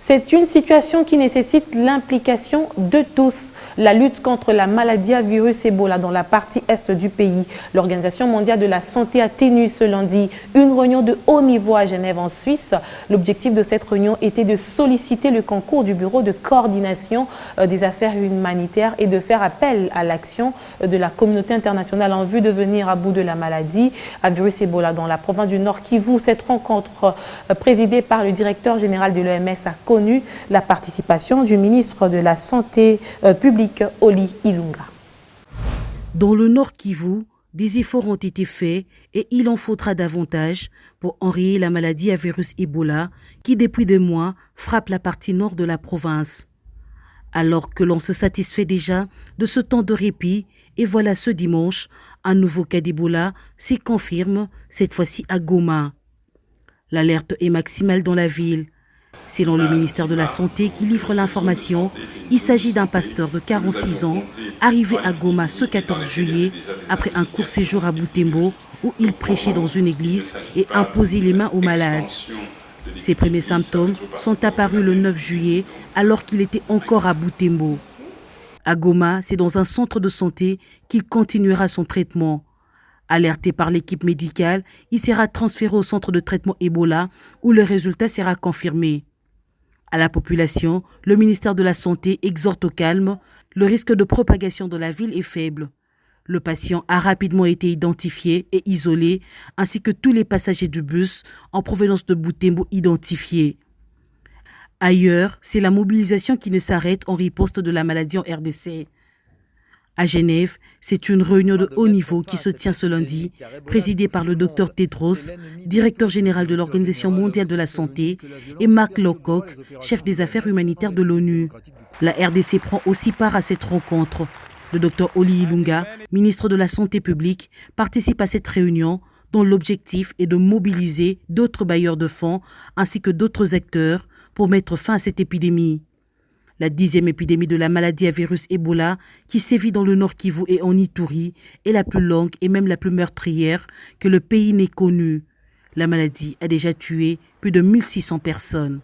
C'est une situation qui nécessite l'implication de tous. La lutte contre la maladie à virus Ebola dans la partie est du pays. L'Organisation mondiale de la santé a tenu ce lundi une réunion de haut niveau à Genève en Suisse. L'objectif de cette réunion était de solliciter le concours du Bureau de coordination des affaires humanitaires et de faire appel à l'action de la communauté internationale en vue de venir à bout de la maladie à virus Ebola dans la province du Nord Kivu. Cette rencontre présidée par le directeur général de l'OMS a connu la participation du ministre de la Santé publique, Oli Ilunga. Dans le Nord Kivu, des efforts ont été faits et il en faudra davantage pour enrayer la maladie à virus Ebola qui, depuis des mois, frappe la partie nord de la province. Alors que l'on se satisfait déjà de ce temps de répit, et voilà ce dimanche, un nouveau cas d'Ebola s'y confirme, cette fois-ci à Goma. L'alerte est maximale dans la ville. Selon le ministère de la Santé qui livre l'information, il s'agit d'un pasteur de 46 ans arrivé à Goma ce 14 juillet après un court séjour à Butembo où il prêchait dans une église et imposait les mains aux malades. Ses premiers symptômes sont apparus le 9 juillet alors qu'il était encore à Butembo. À Goma, c'est dans un centre de santé qu'il continuera son traitement. Alerté par l'équipe médicale, il sera transféré au centre de traitement Ebola où le résultat sera confirmé. À la population, le ministère de la Santé exhorte au calme. Le risque de propagation de la ville est faible. Le patient a rapidement été identifié et isolé, ainsi que tous les passagers du bus en provenance de Butembo identifiés. Ailleurs, c'est la mobilisation qui ne s'arrête en riposte de la maladie en RDC. À Genève, c'est une réunion de haut niveau qui se tient ce lundi, présidée par le Dr Tedros, directeur général de l'Organisation mondiale de la santé, et Mark Lowcock, chef des affaires humanitaires de l'ONU. La RDC prend aussi part à cette rencontre. Le Dr Oli Ilunga, ministre de la Santé publique, participe à cette réunion dont l'objectif est de mobiliser d'autres bailleurs de fonds ainsi que d'autres acteurs pour mettre fin à cette épidémie. La 10e épidémie de la maladie à virus Ebola, qui sévit dans le Nord Kivu et en Ituri, est la plus longue et même la plus meurtrière que le pays n'ait connue. La maladie a déjà tué plus de 1600 personnes.